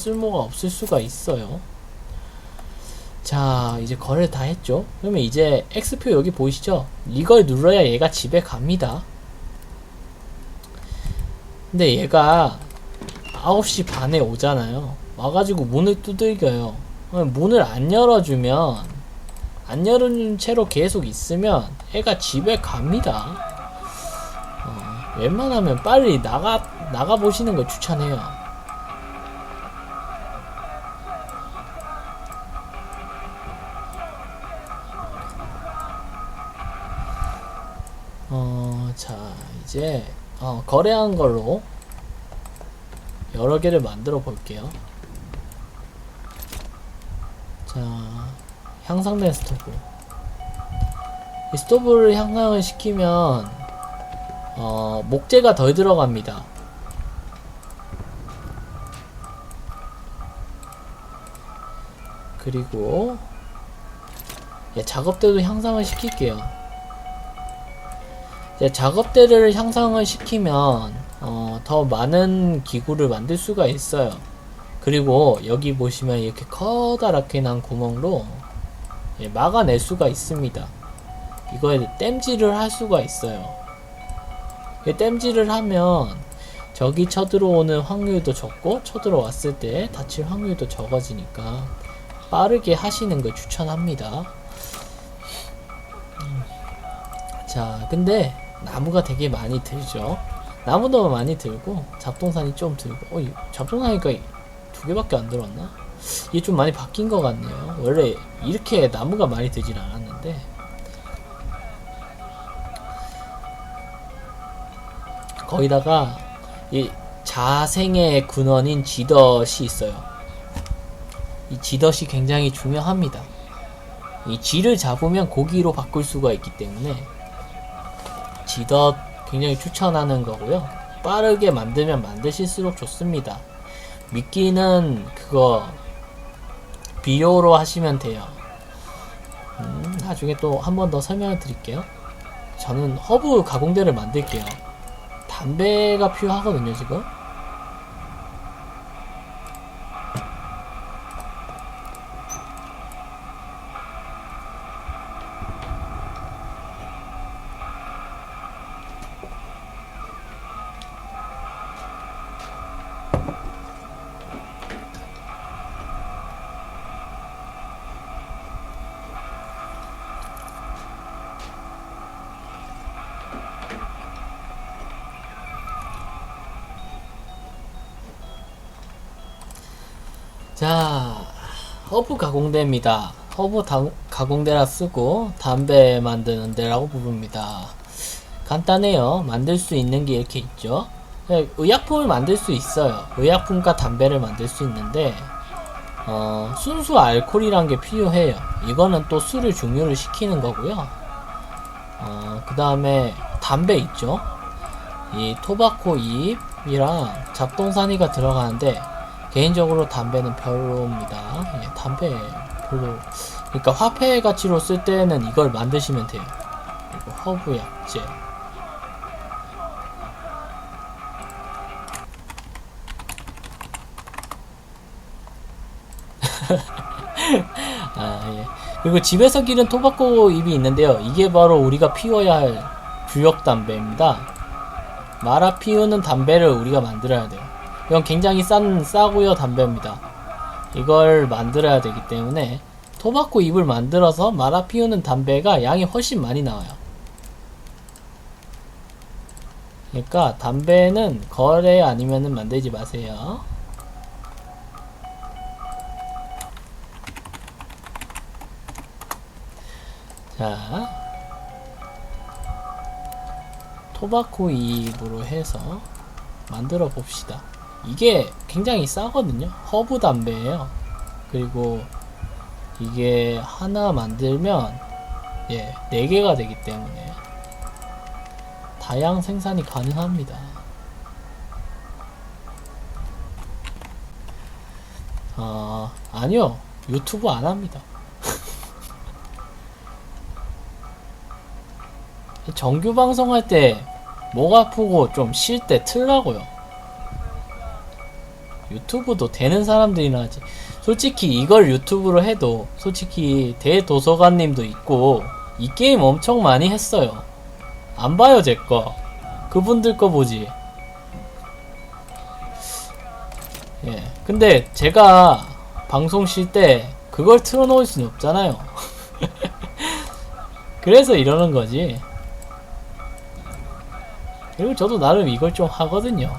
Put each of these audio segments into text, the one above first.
쓸모가 없을 수가 있어요. 자, 이제 거래를 다 했죠. 그러면 이제 X표 여기 보이시죠? 이걸 눌러야 얘가 집에 갑니다. 근데 얘가 9시 반에 오잖아요. 와가지고 문을 두들겨요. 문을 안 열어주면, 안 열어준 채로 계속 있으면 애가 집에 갑니다. 웬만하면 빨리 나가보시는 걸 추천해요. 자, 이제, 거래한 걸로 여러 개를 만들어 볼게요. 자, 향상된 스토브. 이 스토브를 향상을 시키면, 목재가 덜 들어갑니다. 그리고, 작업대도 향상을 시킬게요. 작업대를 향상을 시키면 더 많은 기구를 만들 수가 있어요. 그리고 여기 보시면 이렇게 커다랗게 난 구멍으로 막아낼 수가 있습니다. 이거에 땜질을 할 수가 있어요. 땜질을 하면 저기 쳐들어오는 확률도 적고 쳐들어왔을 때 다칠 확률도 적어지니까 빠르게 하시는 걸 추천합니다. 자, 근데 나무가 되게 많이 들죠. 나무도 많이 들고 잡동산이 좀 들고 잡동사니까 2개밖에 안 들었나? 이게 좀 많이 바뀐 것 같네요. 원래 이렇게 나무가 많이 들진 않았는데. 거기다가 이 자생의 근원인 지덫이 있어요. 이 지덫이 굉장히 중요합니다. 이 쥐를 잡으면 고기로 바꿀 수가 있기 때문에 지덫 굉장히 추천하는 거고요. 빠르게 만들면 만드실수록 좋습니다. 미끼는 그거 비료로 하시면 돼요. 나중에 또 한 번 더 설명을 드릴게요. 저는 허브 가공대를 만들게요. 담배가 필요하거든요, 지금. 자, 허브 가공대입니다. 허브 가공대라 쓰고 담배 만드는 데라고 부릅니다. 간단해요. 만들 수 있는 게 이렇게 있죠. 의약품을 만들 수 있어요. 의약품과 담배를 만들 수 있는데 순수 알코올이란 게 필요해요. 이거는 또 술을 증류를 시키는 거고요. 그 다음에 담배 있죠. 이 토바코 잎이랑 잡동사니가 들어가는데 개인적으로 담배는 별로입니다. 담배 별로. 그러니까 화폐 가치로 쓸 때는 이걸 만드시면 돼요. 그리고 허브 약재. 그리고 집에서 기른 토바코 잎이 있는데요. 이게 바로 우리가 피워야 할 주력 담배입니다. 말아 피우는 담배를 우리가 만들어야 돼요. 이건 굉장히 싸고요 담배입니다. 이걸 만들어야 되기 때문에 토바코 잎을 만들어서 말아 피우는 담배가 양이 훨씬 많이 나와요. 그러니까 담배는 거래 아니면은 만들지 마세요. 자, 토바코 잎으로 해서 만들어 봅시다. 이게 굉장히 싸거든요. 허브 담배예요. 그리고 이게 하나 만들면 4개가 되기 때문에 다양 생산이 가능합니다. 아니요. 유튜브 안 합니다. 정규 방송할 때 목 아프고 좀 쉴 때 틀라고요. 유튜브도 되는 사람들이나 하지. 솔직히 이걸 유튜브로 해도 솔직히 대도서관님도 있고 이 게임 엄청 많이 했어요. 안 봐요 제 거. 그분들 거 보지. 예. 근데 제가 방송 쉴 때 그걸 틀어놓을 수는 없잖아요. 그래서 이러는 거지. 그리고 저도 나름 이걸 좀 하거든요.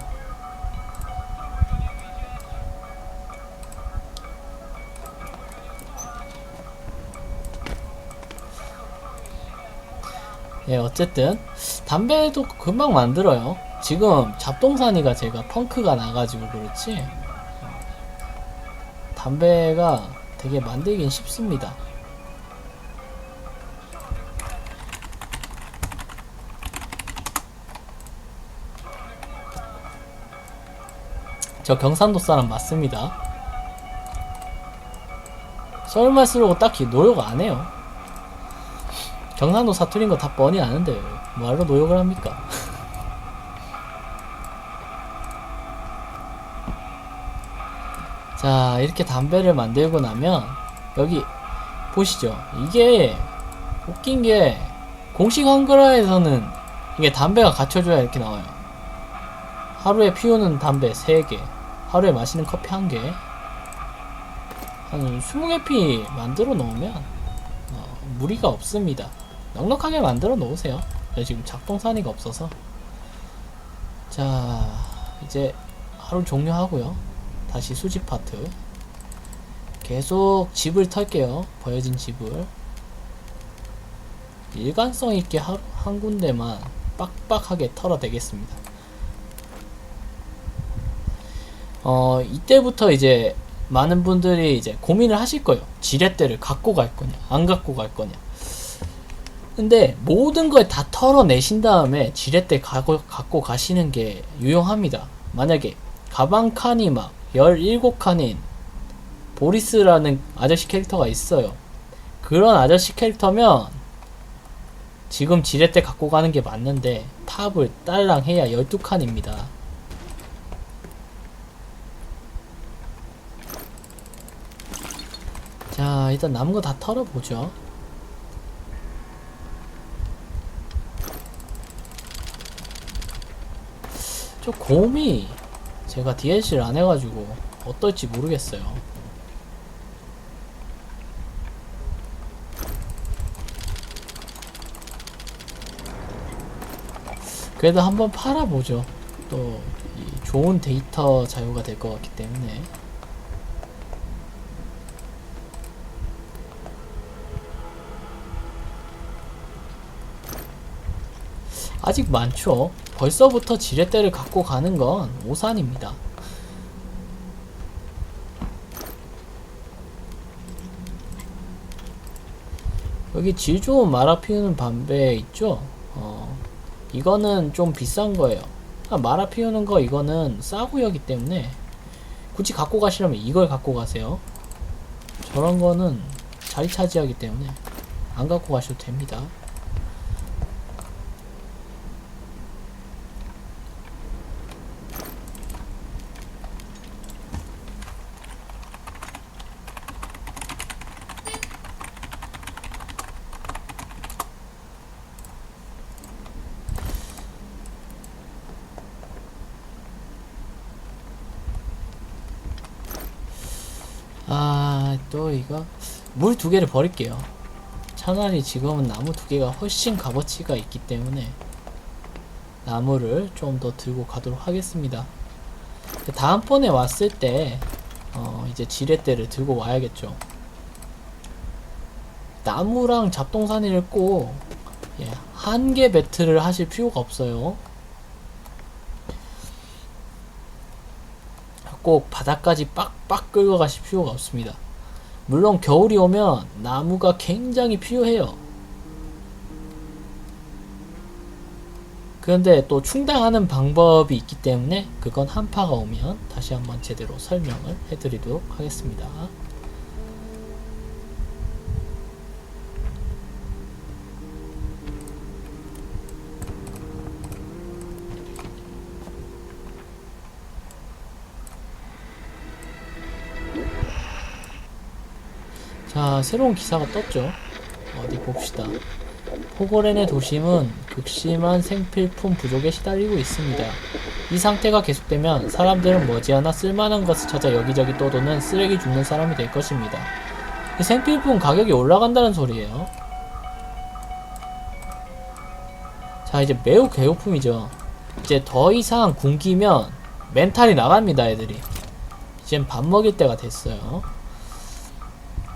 예, 어쨌든 담배도 금방 만들어요. 지금 잡동사니가 제가 펑크가 나가지고 그렇지 담배가 되게 만들긴 쉽습니다. 저 경상도 사람 맞습니다. 서울말 쓰려고 딱히 노력 안 해요. 경상도 사투리인 거 다 뻔히 아는데 뭐하러 노력을 합니까? 자, 이렇게 담배를 만들고 나면 여기 보시죠. 이게 웃긴 게 공식 한글화에서는 이게 담배가 갖춰줘야 이렇게 나와요. 하루에 피우는 담배 3개, 하루에 마시는 커피 1개, 한 20개 피 만들어 놓으면 무리가 없습니다. 넉넉하게 만들어 놓으세요. 지금 작동산이가 없어서. 자, 이제 하루 종료하고요. 다시 수집 파트. 계속 집을 털게요. 버려진 집을. 일관성 있게 한 군데만 빡빡하게 털어대겠습니다. 이때부터 이제 많은 분들이 이제 고민을 하실 거예요. 지렛대를 갖고 갈 거냐, 안 갖고 갈 거냐. 근데 모든 걸 다 털어내신 다음에 지렛대 갖고 가시는 게 유용합니다. 만약에 가방 칸이 막 17칸인 보리스라는 아저씨 캐릭터가 있어요. 그런 아저씨 캐릭터면 지금 지렛대 갖고 가는 게 맞는데 탑을 딸랑 해야 12칸입니다. 자, 일단 남은 거 다 털어보죠. 저 곰이 제가 DLC를 안 해가지고 어떨지 모르겠어요. 그래도 한번 팔아보죠. 또 좋은 데이터 자유가 될 것 같기 때문에. 아직 많죠. 벌써부터 지렛대를 갖고 가는 건 오산입니다. 여기 질 좋은 마라 피우는 담배 있죠? 이거는 좀 비싼 거예요. 마라 피우는 거 이거는 싸구려기 때문에 굳이 갖고 가시려면 이걸 갖고 가세요. 저런 거는 자리 차지하기 때문에 안 갖고 가셔도 됩니다. 또 이거 물 2개를 버릴게요. 차라리 지금은 나무 2개가 훨씬 값어치가 있기 때문에 나무를 좀 더 들고 가도록 하겠습니다. 다음번에 왔을 때 이제 지렛대를 들고 와야겠죠. 나무랑 잡동사니를 꼭 한 개 배틀을 하실 필요가 없어요. 꼭 바닥까지 빡빡 끌고 가실 필요가 없습니다. 물론 겨울이 오면 나무가 굉장히 필요해요. 그런데 또 충당하는 방법이 있기 때문에 그건 한파가 오면 다시 한번 제대로 설명을 해드리도록 하겠습니다. 자, 새로운 기사가 떴죠. 어디 봅시다. 포고렌의 도심은 극심한 생필품 부족에 시달리고 있습니다. 이 상태가 계속되면 사람들은 머지않아 쓸만한 것을 찾아 여기저기 떠도는 쓰레기 줍는 사람이 될 것입니다. 이 생필품 가격이 올라간다는 소리예요. 자, 이제 매우 괴롭품이죠. 이제 더 이상 굶기면 멘탈이 나갑니다, 애들이. 이젠 밥 먹일 때가 됐어요.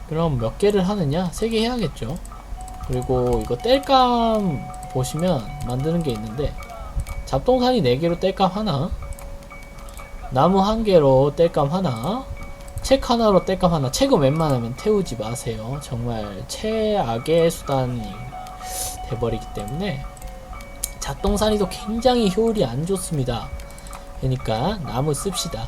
그럼 몇 개를 하느냐? 3개 해야겠죠. 그리고 이거 땔감 보시면 만드는 게 있는데, 잡동사니 4개로 땔감 하나, 나무 1개로 땔감 하나, 책 하나로 땔감 하나. 책은 웬만하면 태우지 마세요. 정말 최악의 수단이 돼버리기 때문에. 잡동사니도 굉장히 효율이 안 좋습니다. 그러니까 나무 씁시다.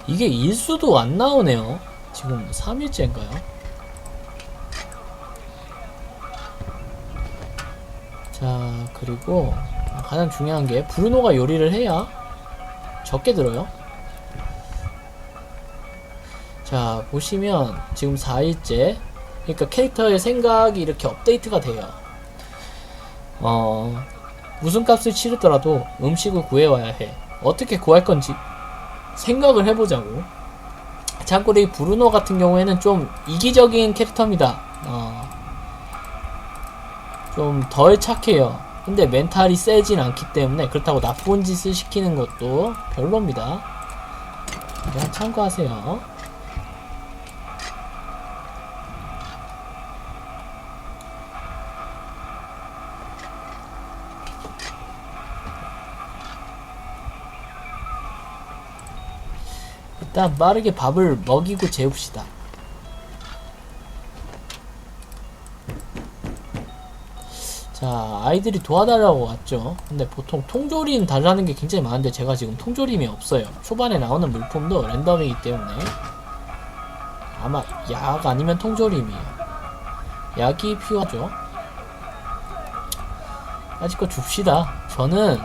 이게 일수도 안 나오네요. 지금 3일째인가요? 자, 그리고 가장 중요한 게 브루노가 요리를 해야 적게 들어요. 자, 보시면 지금 4일째. 그러니까 캐릭터의 생각이 이렇게 업데이트가 돼요. 무슨 값을 치르더라도 음식을 구해와야 해. 어떻게 구할 건지 생각을 해보자고. 참고로 이 브루노 같은 경우에는 좀 이기적인 캐릭터입니다. 좀 덜 착해요. 근데 멘탈이 세진 않기 때문에 그렇다고 나쁜 짓을 시키는 것도 별로입니다. 그냥 참고하세요. 일단 빠르게 밥을 먹이고 재웁시다. 자, 아이들이 도와달라고 왔죠. 근데 보통 통조림 달라는 게 굉장히 많은데 제가 지금 통조림이 없어요. 초반에 나오는 물품도 랜덤이기 때문에 아마 약 아니면 통조림이에요. 약이 필요하죠. 아직껏 줍시다. 저는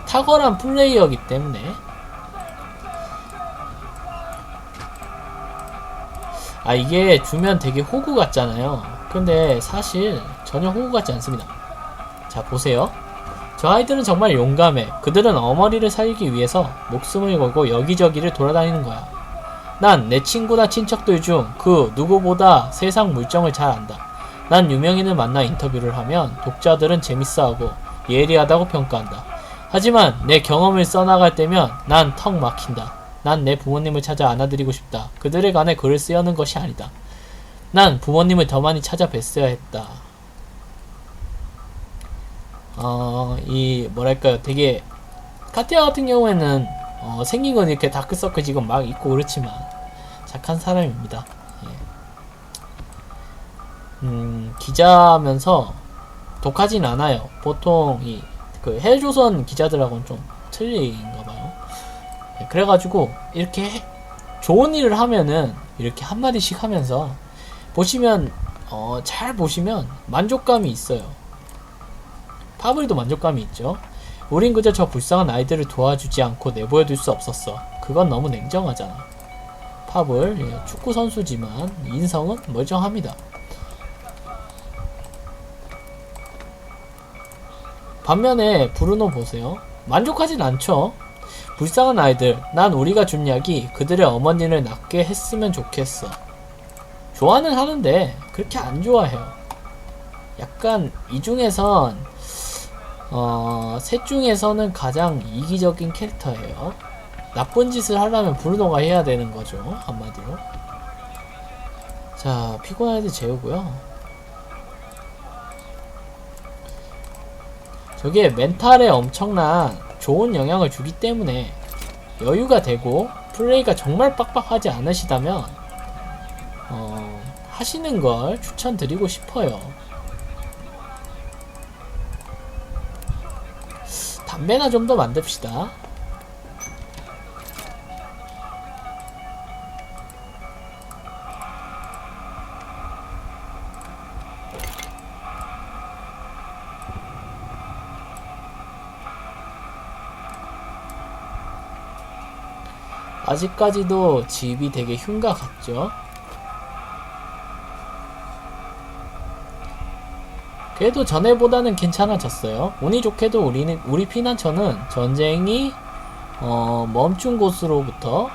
탁월한 플레이어이기 때문에. 이게 주면 되게 호구 같잖아요. 근데 사실 전혀 호구 같지 않습니다. 자, 보세요. 저 아이들은 정말 용감해. 그들은 어머니를 살리기 위해서 목숨을 걸고 여기저기를 돌아다니는 거야. 난 내 친구나 친척들 중 그 누구보다 세상 물정을 잘 안다. 난 유명인을 만나 인터뷰를 하면 독자들은 재밌어하고 예리하다고 평가한다. 하지만 내 경험을 써나갈 때면 난 턱 막힌다. 난 내 부모님을 찾아 안아드리고 싶다. 그들에 관해 글을 쓰려는 것이 아니다. 난 부모님을 더 많이 찾아뵀어야 했다. 뭐랄까요, 되게 카티아 같은 경우에는 생긴 건 이렇게 다크서클 지금 막 있고 그렇지만 착한 사람입니다. 기자면서 독하진 않아요. 보통 그 헬조선 기자들하고는 좀 틀린가봐요. 그래가지고 이렇게 좋은 일을 하면은 이렇게 한마디씩 하면서 보시면 잘 보시면 만족감이 있어요. 파블도 만족감이 있죠. 우린 그저 저 불쌍한 아이들을 도와주지 않고 내버려둘 수 없었어. 그건 너무 냉정하잖아. 파블 축구 선수지만 인성은 멀쩡합니다. 반면에 브루노 보세요. 만족하진 않죠. 불쌍한 아이들, 난 우리가 준 약이 그들의 어머니를 낫게 했으면 좋겠어. 좋아는 하는데 그렇게 안 좋아해요. 약간 이 중에선 셋 중에서는 가장 이기적인 캐릭터예요. 나쁜 짓을 하려면 브루노가 해야 되는 거죠, 한마디로. 자, 피곤한 애들 재우고요. 저게 멘탈에 엄청난 좋은 영향을 주기 때문에 여유가 되고 플레이가 정말 빡빡하지 않으시다면 하시는 걸 추천드리고 싶어요. 담배나 좀 더 만듭시다. 아직까지도 집이 되게 흉가 같죠. 그래도 전에보다는 괜찮아졌어요. 운이 좋게도 우리 피난처는 전쟁이 멈춘 곳으로부터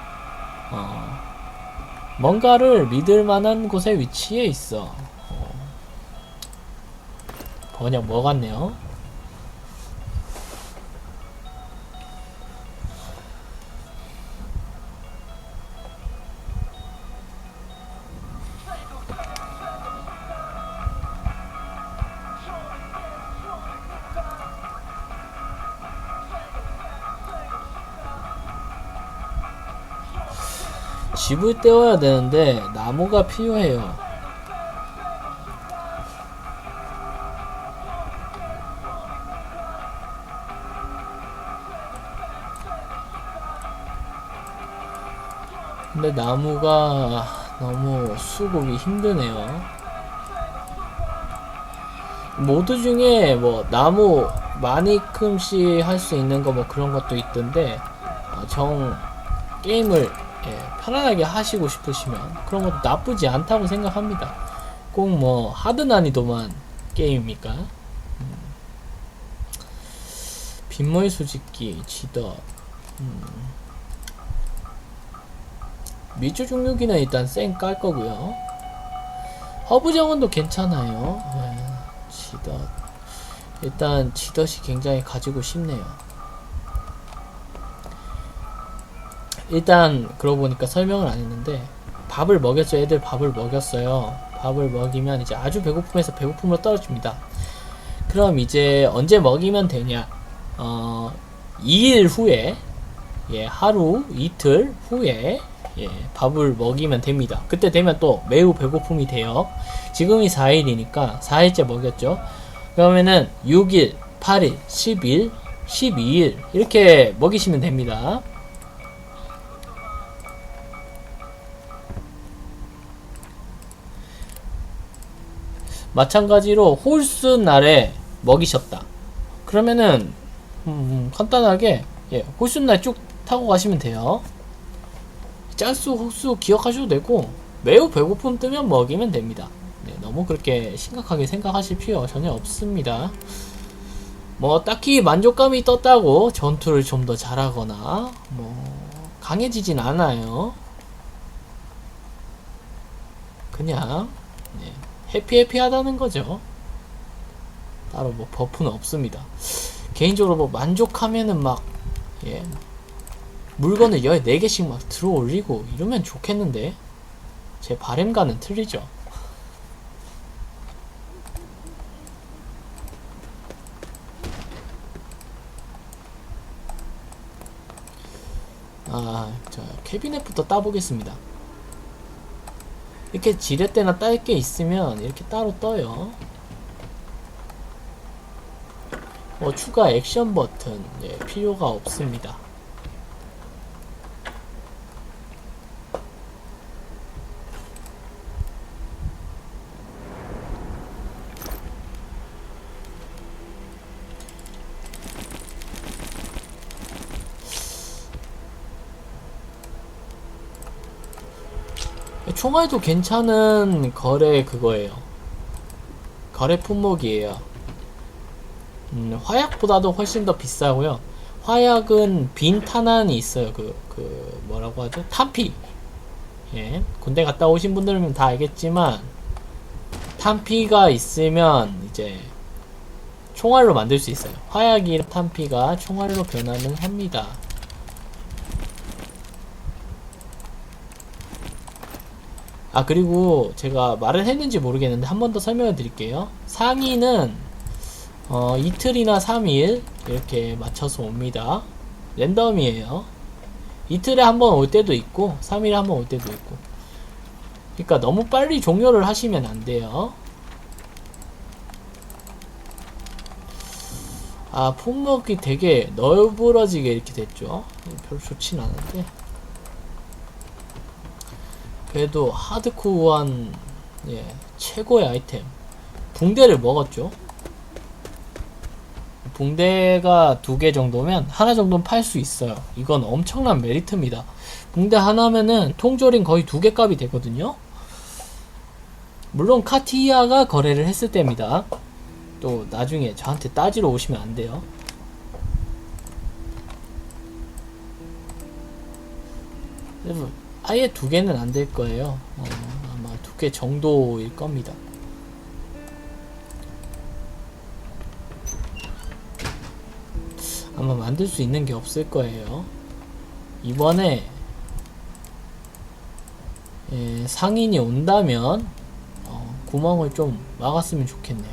뭔가를 믿을 만한 곳에 위치해 있어. 번역 뭐 같네요. 집을 떼어야 되는데 나무가 필요해요. 근데 나무가 너무 수급이 힘드네요. 모드 중에 뭐 나무 많이큼씩 할 수 있는 거 뭐 그런 것도 있던데 게임을 편안하게 하시고 싶으시면 그런 것도 나쁘지 않다고 생각합니다. 꼭 뭐 하드 난이도만 게임입니까? 빗물 수집기, 지더, 미주 중류기는 일단 쌩 깔 거고요. 허브 정원도 괜찮아요. 지더, 일단 지더시 굉장히 가지고 싶네요. 일단 그러고 보니까 설명을 안 했는데 밥을 먹였죠. 애들 밥을 먹였어요. 밥을 먹이면 이제 아주 배고픔에서 배고픔으로 떨어집니다. 그럼 이제 언제 먹이면 되냐? 2일 후에, 하루 이틀 후에 밥을 먹이면 됩니다. 그때 되면 또 매우 배고픔이 돼요. 지금이 4일이니까 4일째 먹였죠. 그러면은 6일, 8일, 10일, 12일 이렇게 먹이시면 됩니다. 마찬가지로 홀수 날에 먹이셨다. 그러면은 간단하게 홀수 날 쭉 타고 가시면 돼요. 짤수 홀수 기억하셔도 되고 매우 배고픔 뜨면 먹이면 됩니다. 너무 그렇게 심각하게 생각하실 필요 전혀 없습니다. 뭐 딱히 만족감이 떴다고 전투를 좀 더 잘하거나 뭐 강해지진 않아요. 그냥 해피해피하다는 거죠. 따로 뭐 버프는 없습니다. 개인적으로 뭐 만족하면은 막 물건을 14개씩 막 들어 올리고 이러면 좋겠는데 제 바램과는 틀리죠. 자, 캐비넷부터 따보겠습니다. 이렇게 지렛대나 딸 게 있으면 이렇게 따로 떠요. 추가 액션 버튼 필요가 없습니다. 총알도 괜찮은 거래 그거예요. 거래 품목이에요. 화약보다도 훨씬 더 비싸고요. 화약은 빈 탄환이 있어요. 뭐라고 하죠? 탄피. 군대 갔다 오신 분들은 다 알겠지만 탄피가 있으면 이제 총알로 만들 수 있어요. 화약이 탄피가 총알로 변하는 합니다. 그리고 제가 말을 했는지 모르겠는데 한 번 더 설명을 드릴게요. 상위는 이틀이나 3일 이렇게 맞춰서 옵니다. 랜덤이에요. 이틀에 한 번 올 때도 있고 3일에 한 번 올 때도 있고. 그러니까 너무 빨리 종료를 하시면 안 돼요. 품목이 되게 널브러지게 이렇게 됐죠. 별로 좋진 않은데 그래도 하드코어한 최고의 아이템 붕대를 먹었죠. 붕대가 2개 정도면 하나 정도는 팔 수 있어요. 이건 엄청난 메리트입니다. 붕대 하나면은 통조림 거의 2개 값이 되거든요. 물론 카티아가 거래를 했을 때입니다. 또 나중에 저한테 따지러 오시면 안 돼요. 아예 2개는 안 될 거예요. 아마 2개 정도일 겁니다. 아마 만들 수 있는 게 없을 거예요. 이번에 상인이 온다면 구멍을 좀 막았으면 좋겠네요.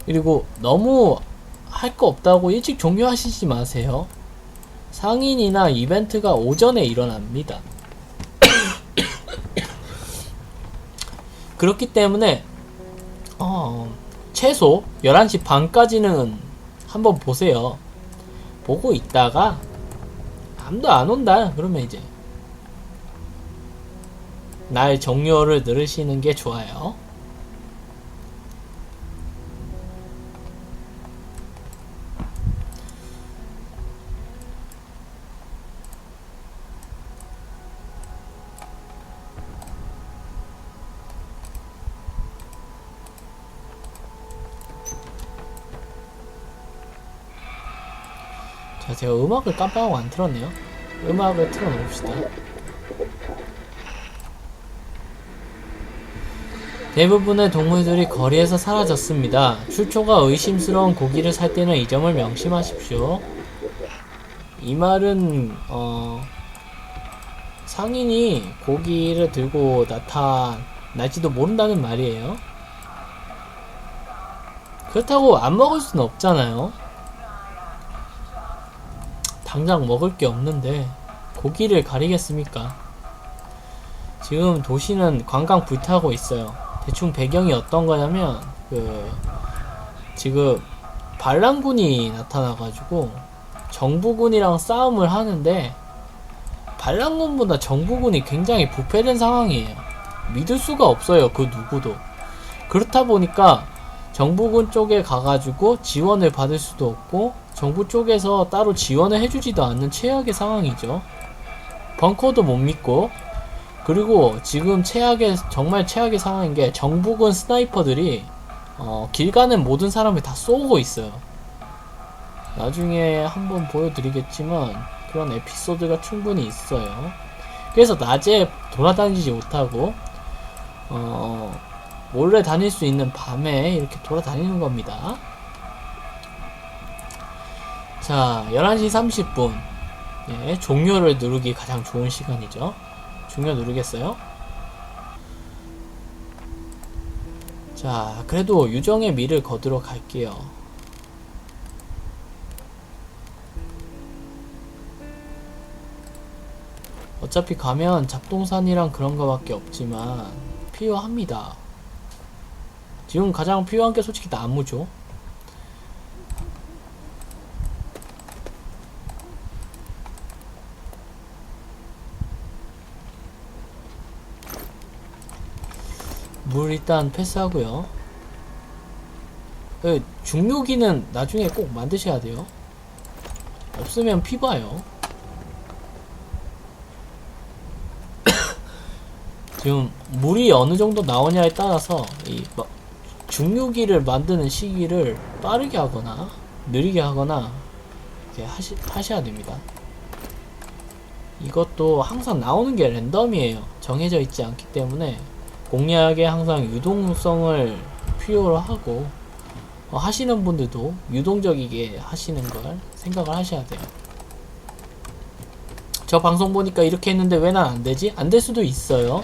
그리고 너무 할 거 없다고 일찍 종료하시지 마세요. 상인이나 이벤트가 오전에 일어납니다. 그렇기 때문에 최소 11시 반까지는 한번 보세요. 보고 있다가 아무도 안 온다 그러면 이제 날 종료를 누르시는 게 좋아요. 자, 제가 음악을 깜빡하고 안 틀었네요. 음악을 틀어놓읍시다. 대부분의 동물들이 거리에서 사라졌습니다. 출처가 의심스러운 고기를 살 때는 이 점을 명심하십시오. 이 말은 상인이 고기를 들고 나타날지도 모른다는 말이에요. 그렇다고 안 먹을 수는 없잖아요. 당장 먹을 게 없는데 고기를 가리겠습니까? 지금 도시는 관광 불타고 있어요. 대충 배경이 어떤 거냐면 지금 반란군이 나타나가지고 정부군이랑 싸움을 하는데 반란군보다 정부군이 굉장히 부패된 상황이에요. 믿을 수가 없어요. 그 누구도. 그렇다 보니까 정부군 쪽에 가가지고 지원을 받을 수도 없고 정부 쪽에서 따로 지원을 해주지도 않는 최악의 상황이죠. 벙커도 못 믿고, 그리고 지금 정말 최악의 상황인 게 정부군 스나이퍼들이 길 가는 모든 사람을 다 쏘고 있어요. 나중에 한번 보여드리겠지만 그런 에피소드가 충분히 있어요. 그래서 낮에 돌아다니지 못하고 몰래 다닐 수 있는 밤에 이렇게 돌아다니는 겁니다. 자, 11시 30분. 예, 종료를 누르기 가장 좋은 시간이죠. 종료 누르겠어요? 자, 그래도 유정의 미를 거두러 갈게요. 어차피 가면 잡동산이랑 그런 거밖에 없지만 필요합니다. 지금 가장 필요한 게 솔직히 나무죠. 물 일단 패스하고요. 중요기는 나중에 꼭 만드셔야 돼요. 없으면 피봐요. 지금 물이 어느 정도 나오냐에 따라서 이 중류기를 만드는 시기를 빠르게 하거나 느리게 하거나 이렇게 하셔야 됩니다. 이것도 항상 나오는 게 랜덤이에요. 정해져 있지 않기 때문에 공략에 항상 유동성을 필요로 하고 하시는 분들도 유동적이게 하시는 걸 생각을 하셔야 돼요. 저 방송 보니까 이렇게 했는데 왜 난 안 되지? 안 될 수도 있어요.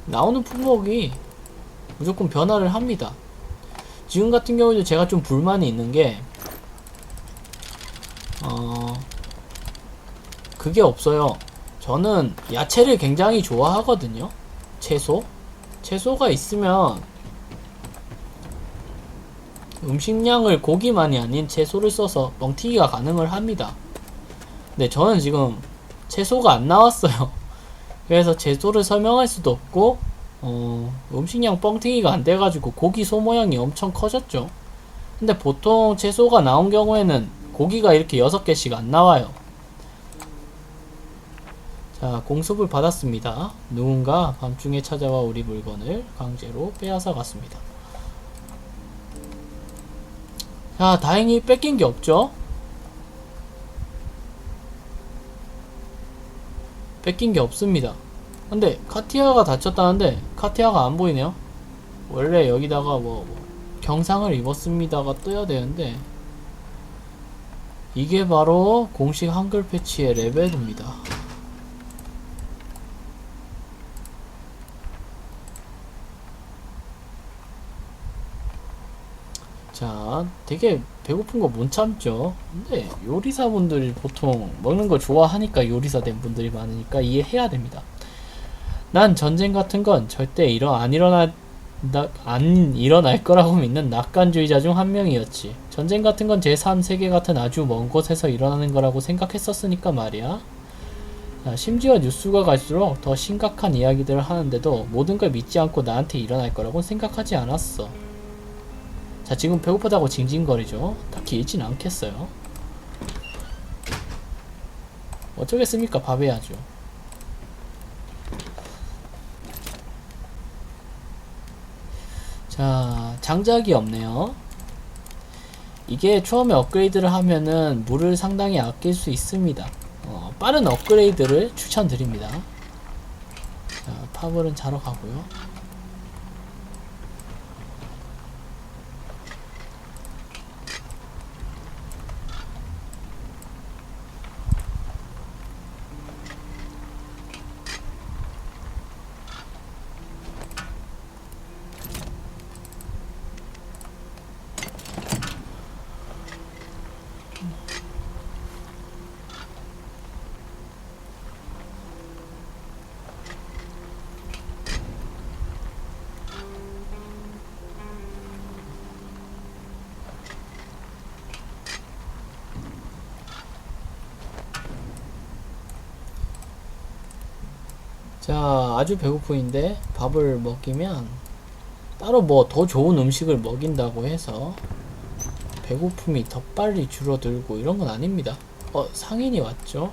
나오는 품목이 무조건 변화를 합니다. 지금 같은 경우도 제가 좀 불만이 있는 게 그게 없어요. 저는 야채를 굉장히 좋아하거든요. 채소가 있으면 음식량을 고기만이 아닌 채소를 써서 멍튀기가 가능을 합니다. 근데 저는 지금 채소가 안 나왔어요. 그래서 채소를 설명할 수도 없고 음식량 뻥튀기가 안 돼가지고 고기 소 모양이 엄청 커졌죠. 근데 보통 채소가 나온 경우에는 고기가 이렇게 6개씩 안 나와요. 자, 공습을 받았습니다. 누군가 밤중에 찾아와 우리 물건을 강제로 빼앗아 갔습니다. 자, 다행히 뺏긴 게 없죠? 뺏긴 게 없습니다. 근데 카티아가 다쳤다는데 카티아가 안 보이네요. 원래 여기다가 뭐 경상을 입었습니다가 떠야 되는데 이게 바로 공식 한글 패치의 레벨입니다. 자, 되게 배고픈 거 못 참죠. 근데 요리사분들이 보통 먹는 거 좋아하니까 요리사 된 분들이 많으니까 이해해야 됩니다. 난 전쟁 같은 건 절대 안 일어날 거라고 믿는 낙관주의자 중 한 명이었지. 전쟁 같은 건 제3세계 같은 아주 먼 곳에서 일어나는 거라고 생각했었으니까 말이야. 자, 심지어 뉴스가 갈수록 더 심각한 이야기들을 하는데도 모든 걸 믿지 않고 나한테 일어날 거라고 생각하지 않았어. 자, 지금 배고프다고 징징거리죠. 딱히 있진 않겠어요. 어쩌겠습니까? 밥 해야죠. 자, 장작이 없네요. 이게 처음에 업그레이드를 하면은 물을 상당히 아낄 수 있습니다. 빠른 업그레이드를 추천드립니다. 자, 파벌은 자러 가고요. 자, 아주 배고프인데 밥을 먹이면 따로 뭐 더 좋은 음식을 먹인다고 해서 배고픔이 더 빨리 줄어들고 이런 건 아닙니다. 상인이 왔죠?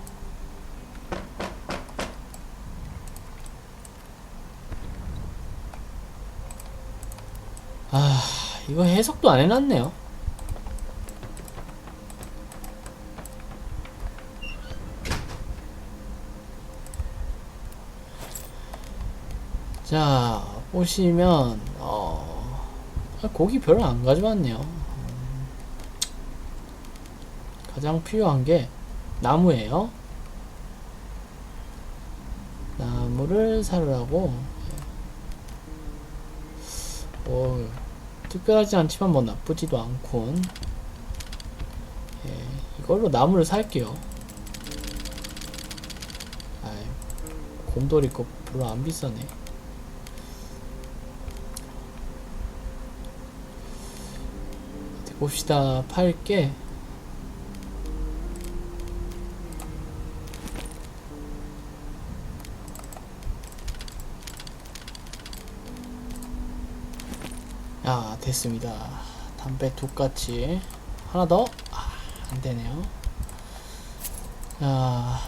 아, 이거 해석도 안 해놨네요. 자, 보시면 고기 별로 안 가져왔네요. 가장 필요한 게 나무예요. 나무를 사려고 특별하지 않지만 뭐 나쁘지도 않군. 이걸로 나무를 살게요. 곰돌이 거 별로 안 비싸네. 봅시다. 팔게. 야, 됐습니다. 담배 두 가지. 하나 더. 안 되네요. 자,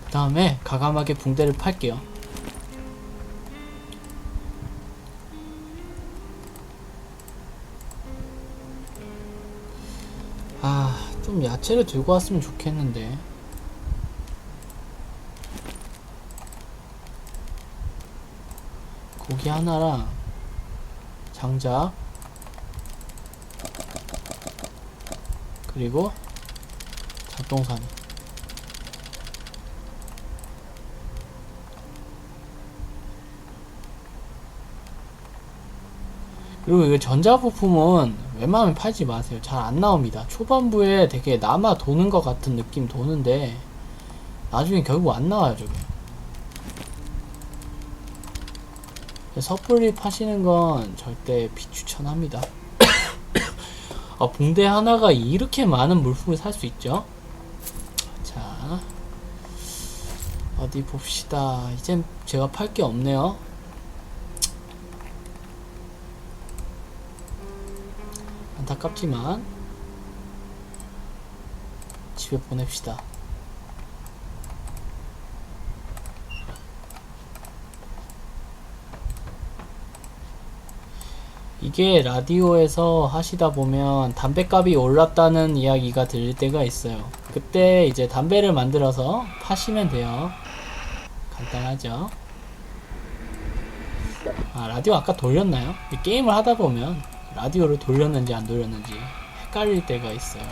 그 다음에 가감하게 붕대를 팔게요. 좀 야채를 들고 왔으면 좋겠는데. 고기 하나랑 장작 그리고 잡동사니. 그리고 이거 전자부품은 웬만하면 팔지 마세요. 잘 안 나옵니다. 초반부에 되게 남아 도는 것 같은 느낌 도는데 나중에 결국 안 나와요, 저게. 섣불리 파시는 건 절대 비추천합니다. 아, 붕대 하나가 이렇게 많은 물품을 살 수 있죠? 자, 어디 봅시다. 이젠 제가 팔 게 없네요. 안타깝지만 집에 보냅시다. 이게 라디오에서 하시다 보면 담배값이 올랐다는 이야기가 들릴 때가 있어요. 그때 이제 담배를 만들어서 파시면 돼요. 간단하죠? 아, 라디오 아까 돌렸나요? 게임을 하다 보면 라디오를 돌렸는지 안 돌렸는지 헷갈릴 때가 있어요.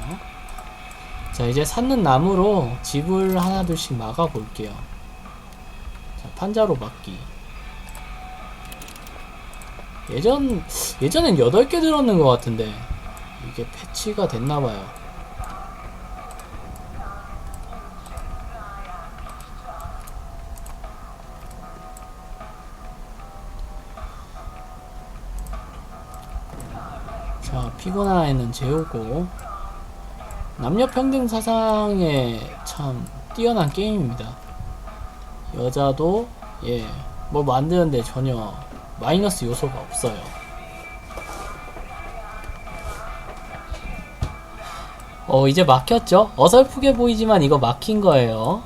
자, 이제 샀는 나무로 집을 하나둘씩 막아 볼게요. 자, 판자로 막기. 예전엔 8개 들었는 것 같은데 이게 패치가 됐나봐요. 자, 피곤한 아이는 재우고. 남녀평등 사상에 참 뛰어난 게임입니다. 여자도 뭐 만드는데 전혀 마이너스 요소가 없어요. 이제 막혔죠? 어설프게 보이지만 이거 막힌 거예요.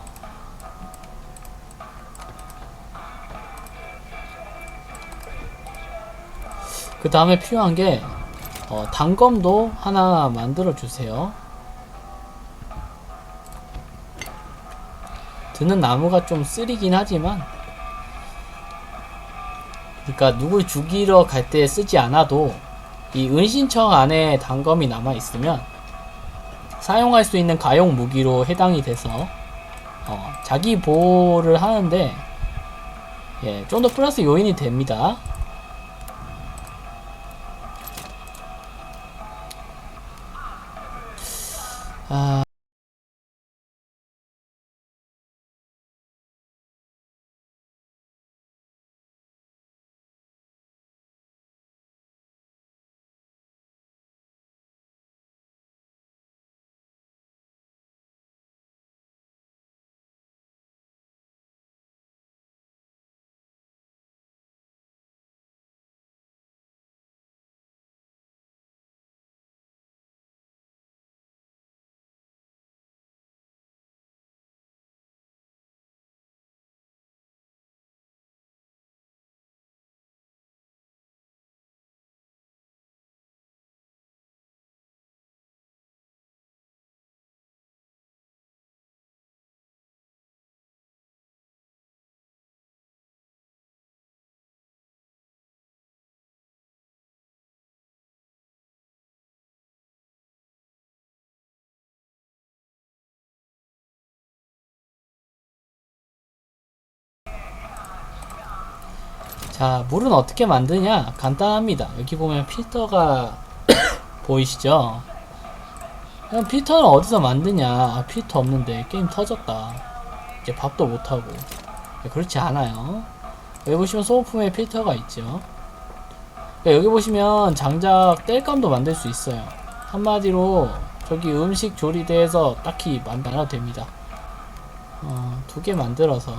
그 다음에 필요한 게 단검도 하나 만들어 주세요. 드는 나무가 좀 쓰리긴 하지만, 그러니까 누굴 죽이러 갈 때 쓰지 않아도 이 은신처 안에 단검이 남아 있으면 사용할 수 있는 가용 무기로 해당이 돼서 자기 보호를 하는데 좀 더 플러스 요인이 됩니다. 자, 물은 어떻게 만드냐? 간단합니다. 여기 보면 필터가 보이시죠? 그럼 필터는 어디서 만드냐? 아, 필터 없는데 게임 터졌다. 이제 밥도 못하고. 그렇지 않아요. 여기 보시면 소모품에 필터가 있죠. 여기 보시면 장작 땔감도 만들 수 있어요. 한마디로 저기 음식 조리대에서 딱히 만들어도 됩니다. 2개 만들어서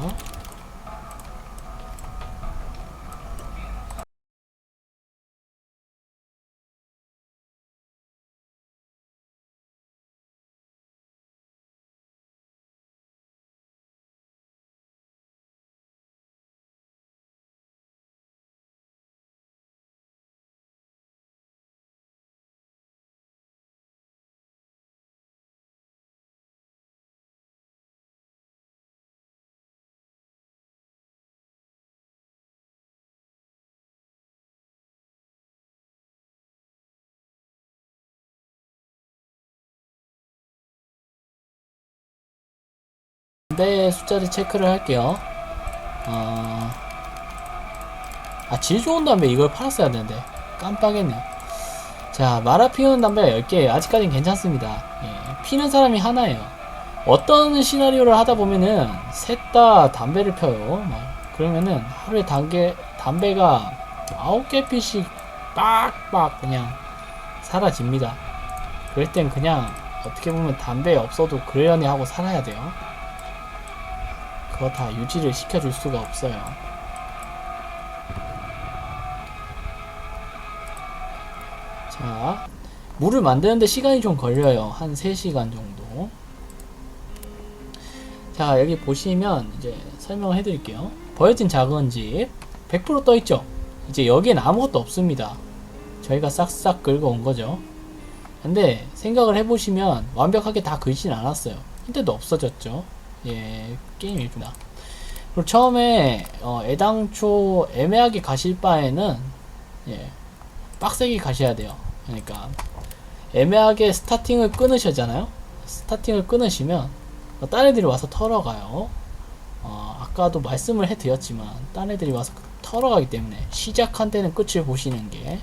담배 숫자를 체크를 할게요. 질 좋은 담배 이걸 팔았어야 되는데 깜빡했네요. 자, 마라 피우는 담배가 10개예요. 아직까진 괜찮습니다. 예, 피는 사람이 하나예요. 어떤 시나리오를 하다 보면은 셋 다 담배를 펴요. 그러면은 하루에 담배가 9개 피씩 빡빡 그냥 사라집니다. 그럴 땐 그냥 어떻게 보면 담배 없어도 그러려니 하고 살아야 돼요. 그거 다 유지를 시켜줄 수가 없어요. 자, 물을 만드는데 시간이 좀 걸려요. 한 3시간 정도. 자, 여기 보시면 이제 설명을 해드릴게요. 버려진 작은 집 100% 떠있죠? 이제 여기엔 아무것도 없습니다. 저희가 싹싹 긁어온 거죠. 근데 생각을 해보시면 완벽하게 다 긁진 않았어요. 근데도 없어졌죠. 예, 게임이구나. 그리고 처음에 애당초 애매하게 가실 바에는 예, 빡세게 가셔야 돼요. 그러니까 애매하게 스타팅을 끊으셨잖아요. 스타팅을 끊으시면 딴 애들이 와서 털어가요. 아까도 말씀을 해드렸지만 딴 애들이 와서 털어가기 때문에 시작한 때는 끝을 보시는 게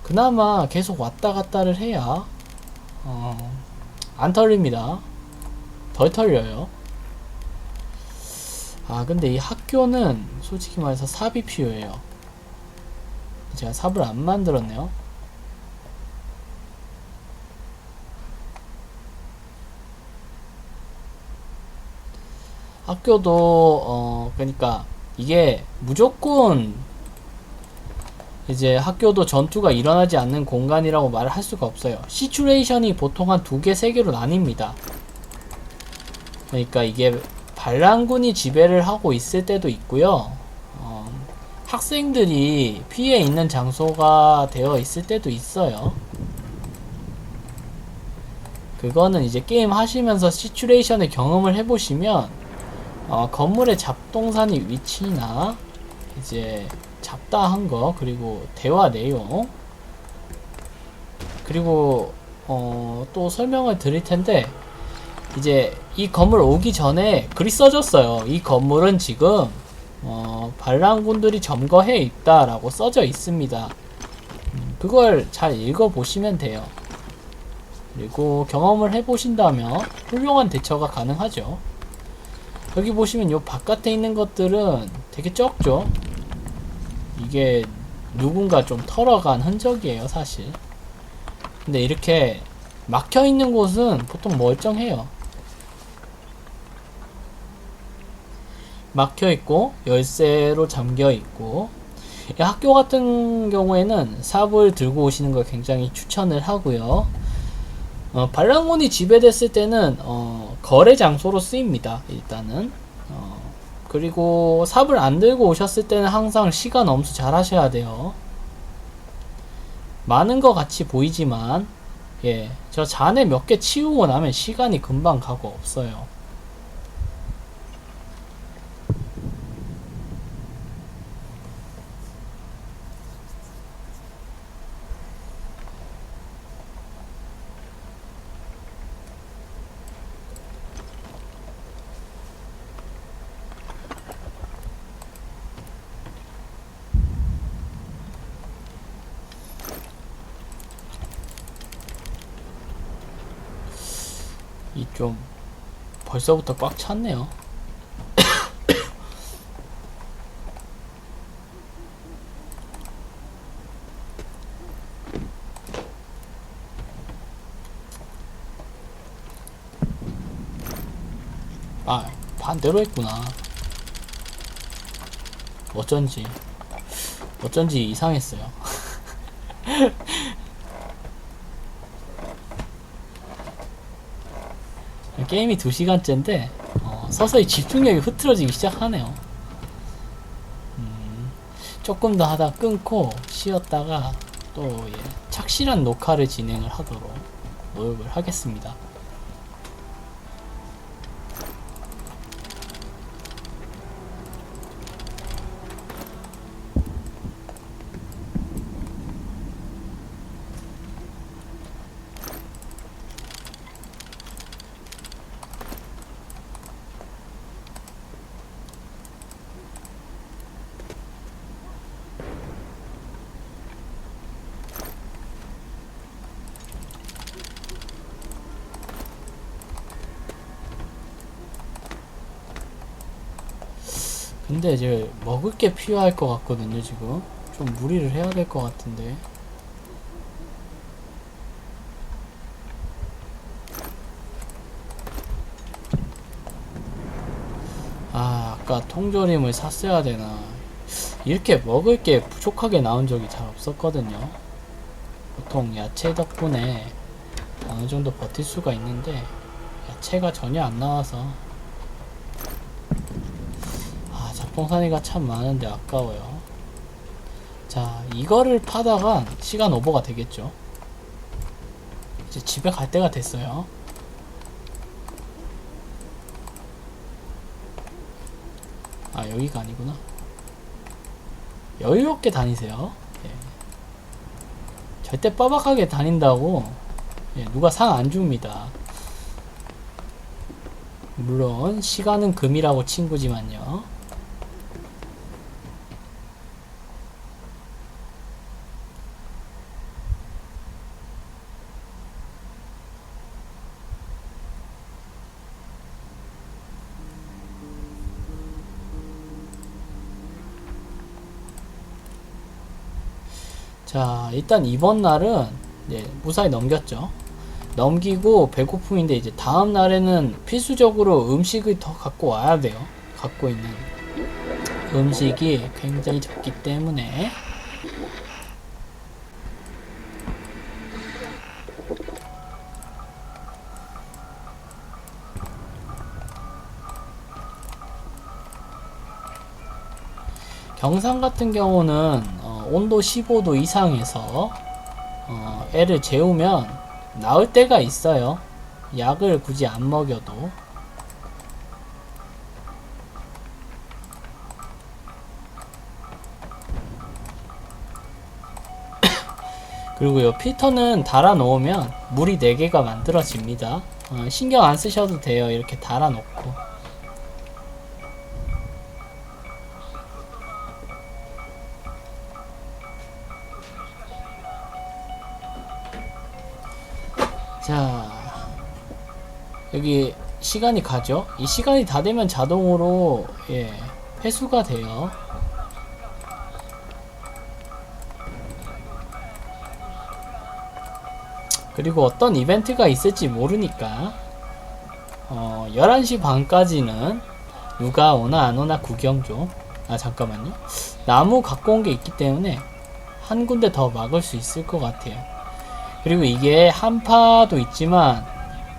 그나마 계속 왔다 갔다를 해야 안 털립니다. 덜 털려요. 근데 이 학교는 솔직히 말해서 삽이 필요해요. 제가 삽을 안 만들었네요. 학교도 그러니까 이게 무조건 이제 학교도 전투가 일어나지 않는 공간이라고 말을 할 수가 없어요. 시츄레이션이 보통 한 2개, 3개로 나뉩니다. 그러니까 이게 반란군이 지배를 하고 있을 때도 있고요. 학생들이 피해 있는 장소가 되어 있을 때도 있어요. 그거는 이제 게임 하시면서 시츄레이션을 경험을 해보시면 건물의 잡동사니 위치나 이제 잡다한 거, 그리고 대화 내용, 그리고 또 설명을 드릴 텐데 이제 이 건물 오기 전에 글이 써졌어요. 이 건물은 지금 반란군들이 점거해 있다라고 써져 있습니다. 그걸 잘 읽어보시면 돼요. 그리고 경험을 해보신다면 훌륭한 대처가 가능하죠. 여기 보시면 요 바깥에 있는 것들은 되게 적죠. 이게 누군가 좀 털어간 흔적이에요, 사실. 근데 이렇게 막혀있는 곳은 보통 멀쩡해요. 막혀있고 열쇠로 잠겨있고, 학교 같은 경우에는 삽을 들고 오시는 걸 굉장히 추천을 하고요. 반란군이 지배됐을 때는 거래 장소로 쓰입니다. 일단은 그리고 삽을 안 들고 오셨을 때는 항상 시간 엄수 잘 하셔야 돼요. 많은 것 같이 보이지만 예, 저 잔에 몇 개 치우고 나면 시간이 금방 가고 없어요. 이 좀 벌써부터 꽉 찼네요. 반대로 했구나. 어쩐지 이상했어요. 게임이 2시간째인데 서서히 집중력이 흐트러지기 시작하네요. 조금 더 하다 끊고 쉬었다가 또 착실한 녹화를 진행을 하도록 노력을 하겠습니다. 근데 이제 먹을 게 필요할 것 같거든요. 지금 좀 무리를 해야 될 것 같은데. 아까 통조림을 샀어야 되나. 이렇게 먹을 게 부족하게 나온 적이 잘 없었거든요. 보통 야채 덕분에 어느 정도 버틸 수가 있는데 야채가 전혀 안 나와서 잡동사니가 참 많은데 아까워요. 자, 이거를 파다가 시간 오버가 되겠죠. 이제 집에 갈 때가 됐어요. 여기가 아니구나. 여유롭게 다니세요. 예. 절대 빠박하게 다닌다고 누가 상 안 줍니다. 물론 시간은 금이라고 친구지만요. 자, 일단 이번 날은 무사히 넘겼죠. 넘기고 배고픔인데 이제 다음 날에는 필수적으로 음식을 더 갖고 와야 돼요. 갖고 있는 음식이 굉장히 적기 때문에. 경상 같은 경우는 온도 15도 이상에서 애를 재우면 나을 때가 있어요. 약을 굳이 안 먹여도. 그리고 요 필터는 달아 놓으면 물이 4개가 만들어집니다. 신경 안 쓰셔도 돼요. 이렇게 달아 놓고. 자, 여기 시간이 가죠. 이 시간이 다 되면 자동으로 회수가 돼요. 그리고 어떤 이벤트가 있을지 모르니까 11시 반까지는 누가 오나 안 오나 구경 좀. 잠깐만요. 나무 갖고 온 게 있기 때문에 한 군데 더 막을 수 있을 것 같아요. 그리고 이게 한파도 있지만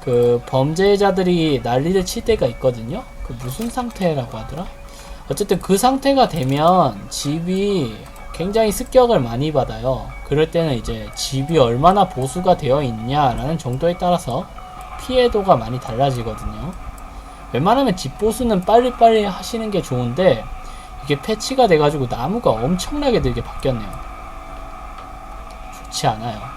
그 범죄자들이 난리를 칠 때가 있거든요. 그 무슨 상태라고 하더라? 어쨌든 그 상태가 되면 집이 굉장히 습격을 많이 받아요. 그럴 때는 이제 집이 얼마나 보수가 되어 있냐라는 정도에 따라서 피해도가 많이 달라지거든요. 웬만하면 집 보수는 빨리빨리 하시는 게 좋은데 이게 패치가 돼가지고 나무가 엄청나게 들게 바뀌었네요. 좋지 않아요.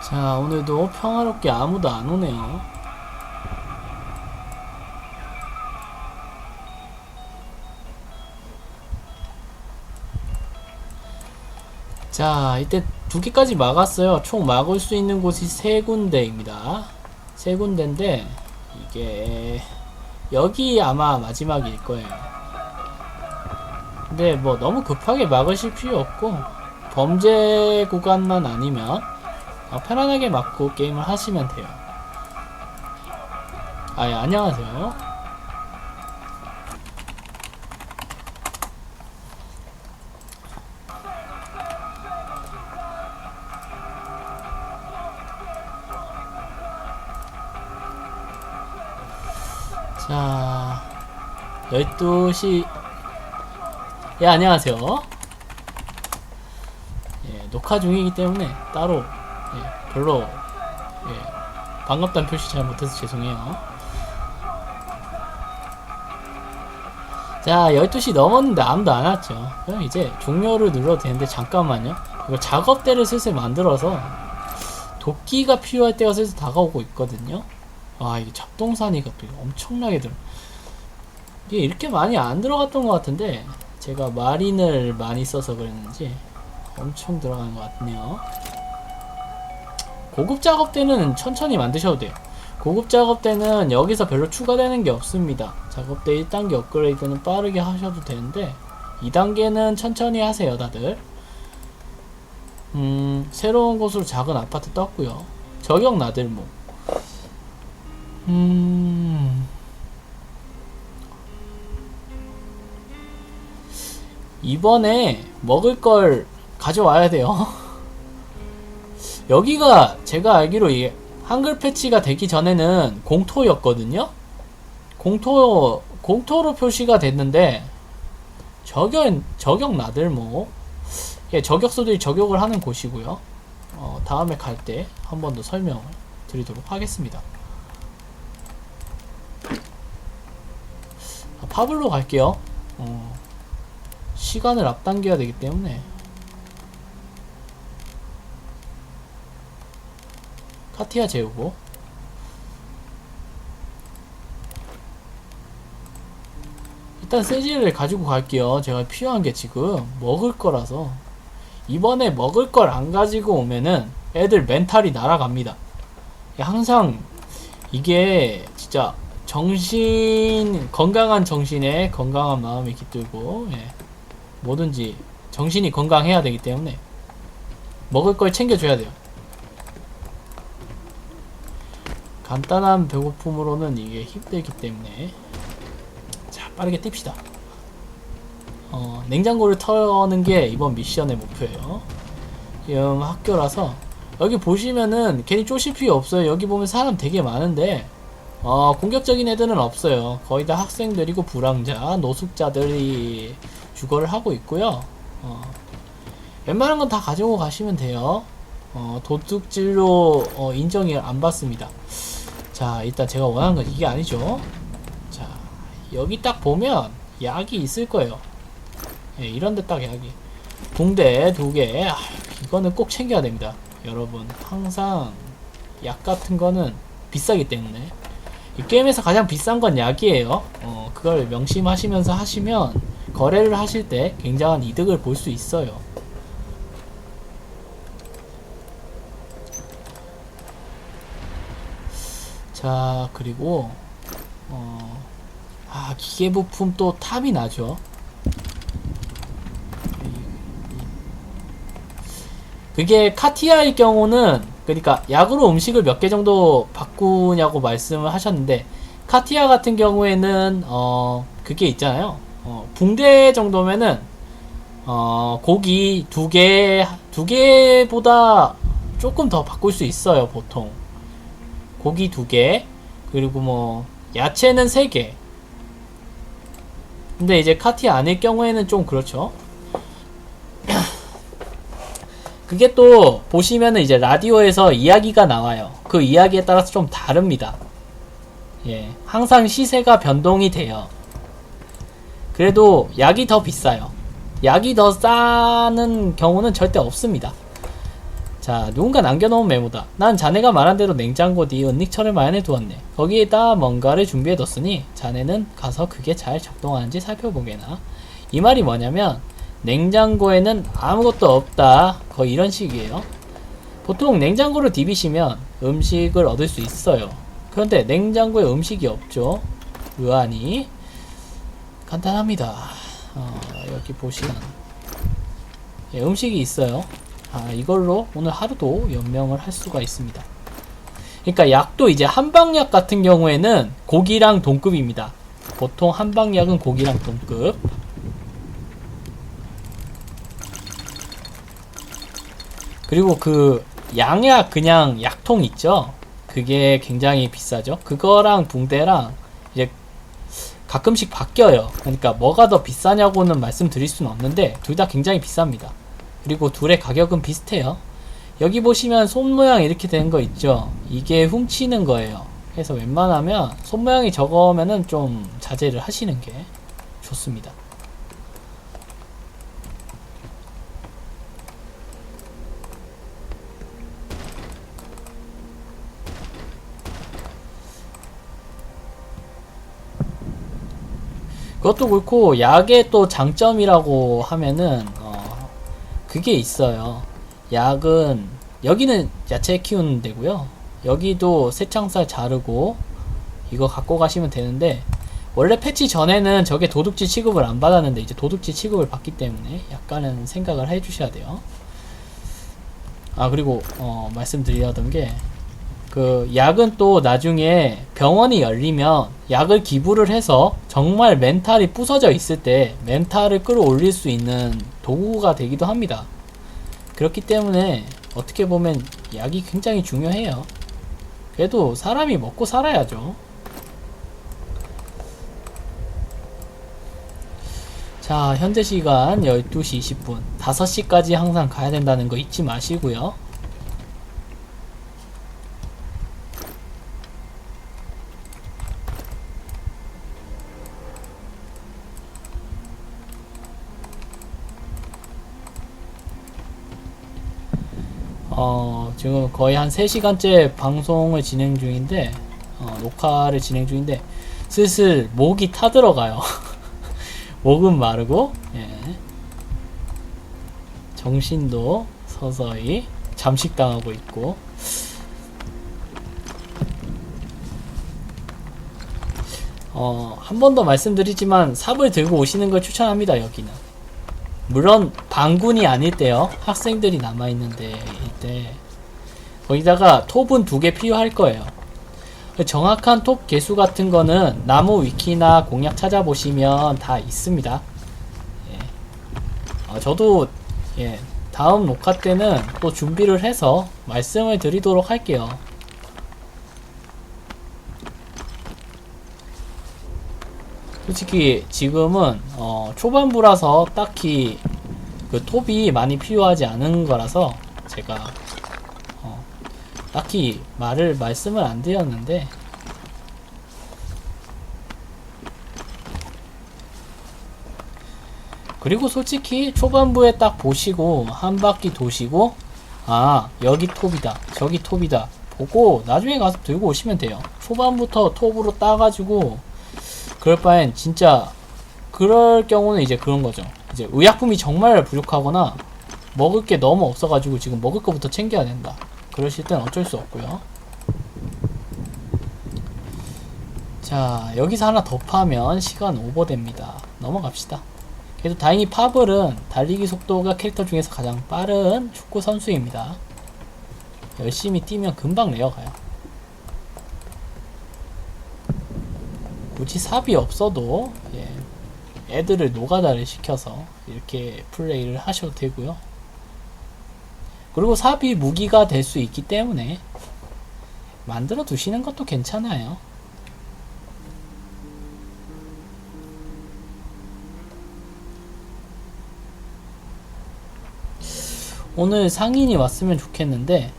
자, 오늘도 평화롭게 아무도 안 오네요. 자, 이때 2개까지 막았어요. 총 막을 수 있는 곳이 3군데입니다. 3군데인데 이게 여기 아마 마지막일 거예요. 근데 뭐 너무 급하게 막으실 필요 없고 범죄 구간만 아니면 편안하게 막고 게임을 하시면 돼요. 안녕하세요. 자, 12시. 안녕하세요. 녹화 중이기 때문에 따로 별로 반갑다는 표시 잘 못해서 죄송해요. 자, 12시 넘었는데 아무도 안 왔죠. 그럼 이제 종료를 눌러도 되는데 잠깐만요. 이거 작업대를 슬슬 만들어서 도끼가 필요할 때가 슬슬 다가오고 있거든요. 이게 잡동사니가 또 엄청나게 이게 이렇게 많이 안 들어갔던 것 같은데 제가 마린을 많이 써서 그랬는지 엄청 들어가는 것 같네요. 고급 작업 때는 천천히 만드셔도 돼요. 고급 작업 때는 여기서 별로 추가되는 게 없습니다. 작업대 1단계 업그레이드는 빠르게 하셔도 되는데 2단계는 천천히 하세요 다들. 새로운 곳으로 작은 아파트 떴고요. 저격 나들목. 이번에 먹을 걸 가져와야 돼요. 여기가 제가 알기로 이게 한글 패치가 되기 전에는 공토였거든요. 공토로 표시가 됐는데 저격 나들목. 예, 저격수들이 저격을 하는 곳이고요. 다음에 갈 때 한 번 더 설명을 드리도록 하겠습니다. 파블로 갈게요. 시간을 앞당겨야 되기 때문에. 카티아 재우고. 일단 세지를 가지고 갈게요. 제가 필요한 게 지금 먹을 거라서. 이번에 먹을 걸 안 가지고 오면은 애들 멘탈이 날아갑니다. 항상 이게 진짜 건강한 정신에 건강한 마음이 깃들고, 예. 뭐든지 정신이 건강해야 되기 때문에 먹을 걸 챙겨줘야 돼요. 간단한 배고픔으로는 이게 힘들기 때문에. 자, 빠르게 띱시다. 냉장고를 터는 게 이번 미션의 목표예요. 지금 학교라서 여기 보시면은 괜히 쪼실 필요 없어요. 여기 보면 사람 되게 많은데 공격적인 애들은 없어요. 거의 다 학생들이고 불황자, 노숙자들이 주거를 하고 있고요. 웬만한 건 다 가지고 가시면 돼요. 도둑질로 인정이 안 받습니다. 자, 일단 제가 원하는 건 이게 아니죠. 자, 여기 딱 보면 약이 있을 거예요. 예, 이런데 딱 약이. 붕대 2개. 이거는 꼭 챙겨야 됩니다. 여러분, 항상 약 같은 거는 비싸기 때문에. 이 게임에서 가장 비싼 건 약이에요. 그걸 명심하시면서 하시면 거래를 하실 때 굉장한 이득을 볼 수 있어요. 자, 그리고 기계부품 또 탑이 나죠. 그게 카티아의 경우는, 그러니까 약으로 음식을 몇 개 정도 바꾸냐고 말씀을 하셨는데, 카티아 같은 경우에는 그게 있잖아요. 붕대 정도면은 고기 2개보다 조금 더 바꿀 수 있어요. 보통 고기 2개, 그리고 뭐 야채는 3개. 근데 이제 카티아 아닐 경우에는 좀 그렇죠. 그게 또 보시면은 이제 라디오에서 이야기가 나와요. 그 이야기에 따라서 좀 다릅니다. 예, 항상 시세가 변동이 돼요. 그래도 약이 더 비싸요. 약이 더 싸는 경우는 절대 없습니다. 자, 누군가 남겨놓은 메모다. 난 자네가 말한 대로 냉장고 뒤 은닉처를 마련해 두었네. 거기에다 뭔가를 준비해뒀으니 자네는 가서 그게 잘 작동하는지 살펴보게나. 이 말이 뭐냐면 냉장고에는 아무것도 없다. 거의 이런 식이에요. 보통 냉장고를 디비시면 음식을 얻을 수 있어요. 그런데 냉장고에 음식이 없죠. 의안이 간단합니다. 여기 보시면 음식이 있어요. 이걸로 오늘 하루도 연명을 할 수가 있습니다. 그러니까 약도 이제 한방약 같은 경우에는 고기랑 동급입니다. 보통 한방약은 고기랑 동급. 그리고 그 양약, 그냥 약통 있죠? 그게 굉장히 비싸죠? 그거랑 붕대랑 이제 가끔씩 바뀌어요. 그러니까 뭐가 더 비싸냐고는 말씀드릴 수는 없는데 둘 다 굉장히 비쌉니다. 그리고 둘의 가격은 비슷해요. 여기 보시면 손 모양 이렇게 된 거 있죠? 이게 훔치는 거예요. 그래서 웬만하면 손 모양이 저거면은 좀 자제를 하시는 게 좋습니다. 그것도 그렇고 약의 또 장점이라고 하면은 그게 있어요. 약은 여기는 야채 키우는 데고요. 여기도 새창살 자르고 이거 갖고 가시면 되는데, 원래 패치 전에는 저게 도둑질 취급을 안 받았는데 이제 도둑질 취급을 받기 때문에 약간은 생각을 해주셔야 돼요. 아, 그리고 말씀드리려던 게, 그 약은 또 나중에 병원이 열리면 약을 기부를 해서 정말 멘탈이 부서져 있을 때 멘탈을 끌어올릴 수 있는 도구가 되기도 합니다. 그렇기 때문에 어떻게 보면 약이 굉장히 중요해요. 그래도 사람이 먹고 살아야죠. 자, 현재 시간 12시 20분. 5시까지 항상 가야 된다는 거 잊지 마시고요. 지금 거의 한 3시간째 방송을 진행 중인데, 녹화를 진행 중인데, 슬슬 목이 타들어가요. 목은 마르고, 예. 정신도 서서히 잠식당하고 있고, 한 번 더 말씀드리지만 삽을 들고 오시는 걸 추천합니다. 여기는 물론 반군이 아닐 때요, 학생들이 남아있는데 이때 거기다가 톱은 2개 필요할 거예요. 정확한 톱 개수 같은 거는 나무 위키나 공략 찾아보시면 다 있습니다. 예. 저도 다음 녹화 때는 또 준비를 해서 말씀을 드리도록 할게요. 솔직히 지금은 초반부라서 딱히 그 톱이 많이 필요하지 않은 거라서 제가 딱히 말씀을 안 드렸는데, 그리고 솔직히 초반부에 딱 보시고 한 바퀴 도시고, 아, 여기 톱이다 저기 톱이다 보고 나중에 가서 들고 오시면 돼요. 초반부터 톱으로 따가지고 그럴 바엔 진짜, 그럴 경우는 이제 그런 거죠. 이제 의약품이 정말 부족하거나 먹을 게 너무 없어가지고 지금 먹을 거부터 챙겨야 된다, 그러실 땐 어쩔 수 없고요. 자, 여기서 하나 더 파면 시간 오버됩니다. 넘어갑시다. 그래도 다행히 파블은 달리기 속도가 캐릭터 중에서 가장 빠른 축구 선수입니다. 열심히 뛰면 금방 내려가요. 굳이 삽이 없어도 애들을 노가다를 시켜서 이렇게 플레이를 하셔도 되고요. 그리고 삽이 무기가 될 수 있기 때문에 만들어 두시는 것도 괜찮아요. 오늘 상인이 왔으면 좋겠는데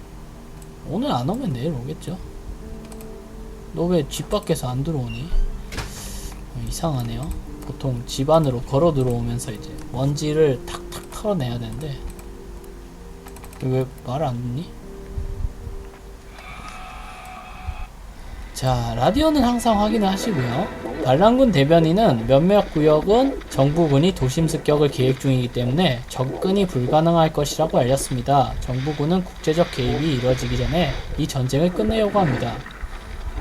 오늘 안 오면 내일 오겠죠. 너 왜 집 밖에서 안 들어오니? 이상하네요. 보통 집 안으로 걸어 들어오면서 이제 먼지를 탁탁 털어내야 되는데 왜 말을 안 듣니? 자, 라디오는 항상 확인을 하시고요. 반란군 대변인은 몇몇 구역은 정부군이 도심 습격을 계획 중이기 때문에 접근이 불가능할 것이라고 알렸습니다. 정부군은 국제적 개입이 이루어지기 전에 이 전쟁을 끝내려고 합니다.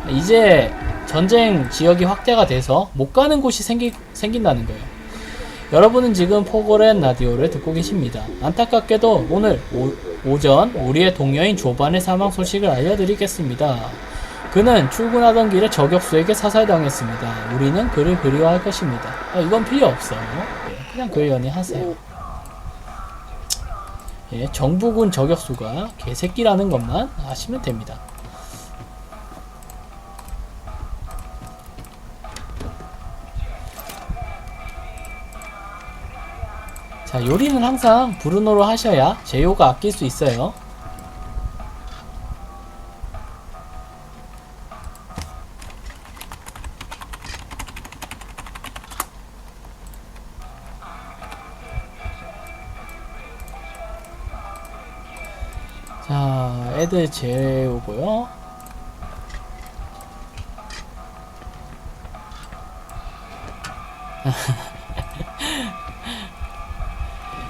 이제 전쟁 지역이 확대가 돼서 못 가는 곳이 생긴다는 거예요. 여러분은 지금 포고렌 라디오를 듣고 계십니다. 안타깝게도 오늘 오전 우리의 동료인 조반의 사망 소식을 알려드리겠습니다. 그는 출근하던 길에 저격수에게 사살당했습니다. 우리는 그를 그리워할 것입니다. 이건 필요 없어요. 그냥 그 연애하세요. 정부군 저격수가 개새끼라는 것만 아시면 됩니다. 자, 요리는 항상 브루노로 하셔야 재료가 아낄 수 있어요. 자, 애들 재우고요.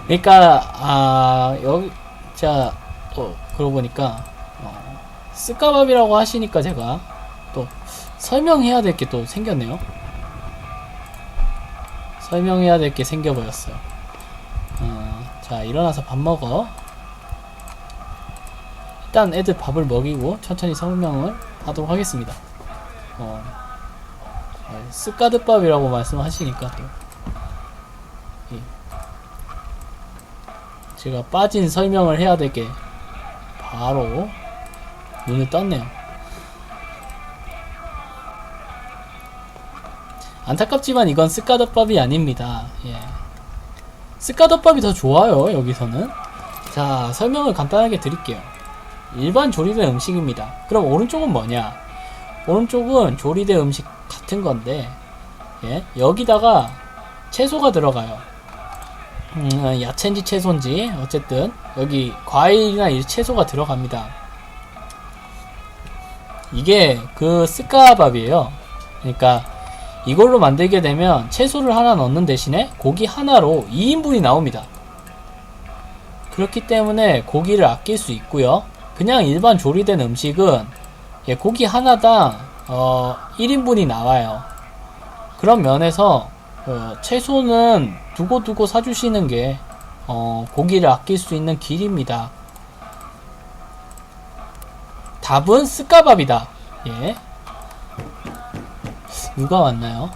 그러니까 여기 자 그러고 보니까 스카밥이라고 하시니까 제가 또 설명해야 될 게 또 생겼네요. 설명해야 될 게 생겨버렸어요. 자, 일어나서 밥 먹어. 일단 애들 밥을 먹이고 천천히 설명을 하도록 하겠습니다. 스카드밥이라고 말씀하시니까 또 제가 빠진 설명을 해야 될 게 바로 눈을 떴네요. 안타깝지만 이건 스카더밥이 아닙니다. 예. 스카더밥이 더 좋아요, 여기서는. 자, 설명을 간단하게 드릴게요. 일반 조리된 음식입니다. 그럼 오른쪽은 뭐냐? 오른쪽은 조리된 음식 같은 건데, 예. 여기다가 채소가 들어가요. 야채인지 채소인지, 어쨌든, 여기 과일이나 이 채소가 들어갑니다. 이게 그 스카밥이에요. 그러니까, 이걸로 만들게 되면 채소를 하나 넣는 대신에 고기 하나로 2인분이 나옵니다. 그렇기 때문에 고기를 아낄 수 있고요. 그냥 일반 조리된 음식은 고기 하나당 1인분이 나와요. 그런 면에서 채소는 두고두고 사주시는 게 고기를 아낄 수 있는 길입니다. 답은 스카밥이다. 예. 누가 왔나요?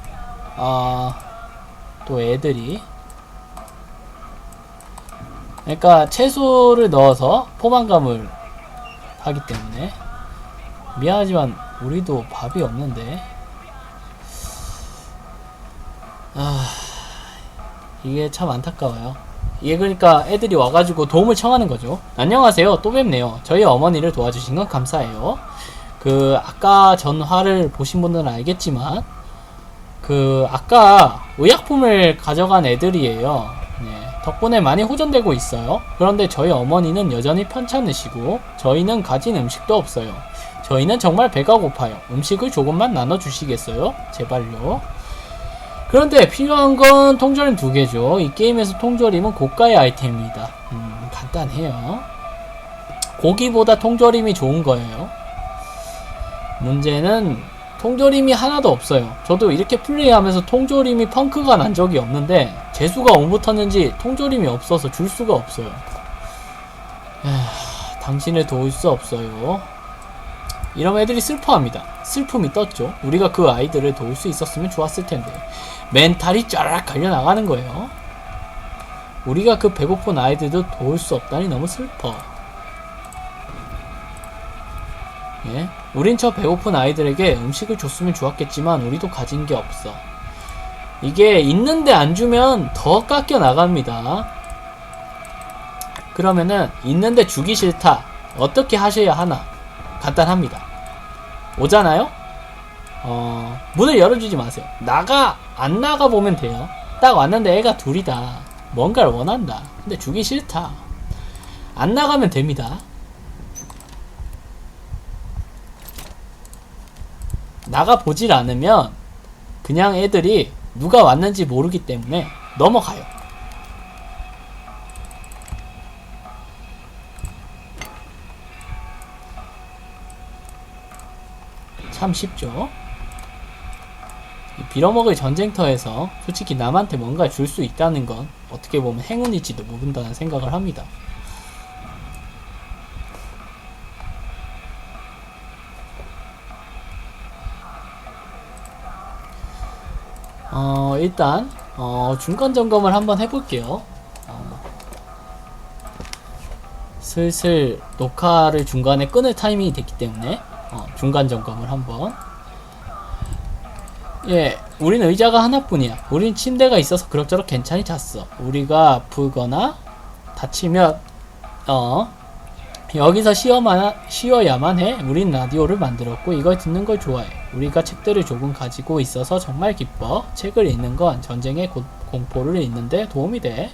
또 애들이. 그러니까 채소를 넣어서 포만감을 하기 때문에. 미안하지만 우리도 밥이 없는데. 이게 참 안타까워요. 이게 그러니까 애들이 와가지고 도움을 청하는 거죠. 안녕하세요, 또 뵙네요. 저희 어머니를 도와주신 건 감사해요. 아까 전화를 보신 분들은 알겠지만, 아까 의약품을 가져간 애들이에요. 네, 덕분에 많이 호전되고 있어요. 그런데 저희 어머니는 여전히 편찮으시고, 저희는 가진 음식도 없어요. 저희는 정말 배가 고파요. 음식을 조금만 나눠주시겠어요? 제발요. 그런데 필요한 건 통조림 2개죠. 이 게임에서 통조림은 고가의 아이템입니다. 간단해요. 고기보다 통조림이 좋은 거예요. 문제는 통조림이 하나도 없어요. 저도 이렇게 플레이하면서 통조림이 펑크가 난 적이 없는데 재수가 옹붙었는지 통조림이 없어서 줄 수가 없어요. 당신을 도울 수 없어요. 이러면 애들이 슬퍼합니다. 슬픔이 떴죠. 우리가 그 아이들을 도울 수 있었으면 좋았을 텐데. 멘탈이 쫘락 갈려 나가는 거예요. 우리가 그 배고픈 아이들도 도울 수 없다니 너무 슬퍼. 예? 우린 저 배고픈 아이들에게 음식을 줬으면 좋았겠지만 우리도 가진 게 없어. 이게 있는데 안 주면 더 깎여 나갑니다. 그러면은 있는데 주기 싫다. 어떻게 하셔야 하나? 간단합니다. 오잖아요? 문을 열어주지 마세요. 안 나가보면 돼요. 딱 왔는데 애가 둘이다. 뭔가를 원한다. 근데 주기 싫다. 안 나가면 됩니다. 나가보질 않으면 그냥 애들이 누가 왔는지 모르기 때문에 넘어가요. 참 쉽죠? 빌어먹을 전쟁터에서 솔직히 남한테 뭔가 줄 수 있다는 건 어떻게 보면 행운일지도 모른다는 생각을 합니다. 일단 중간 점검을 한번 해볼게요. 슬슬 녹화를 중간에 끊을 타이밍이 됐기 때문에 중간 점검을 한번. 예, 우린 의자가 하나뿐이야. 우린 침대가 있어서 그럭저럭 괜찮이 잤어. 우리가 아프거나 다치면 여기서 쉬어야만 해. 우린 라디오를 만들었고 이걸 듣는 걸 좋아해. 우리가 책들을 조금 가지고 있어서 정말 기뻐. 책을 읽는 건 전쟁의 공포를 읽는데 도움이 돼.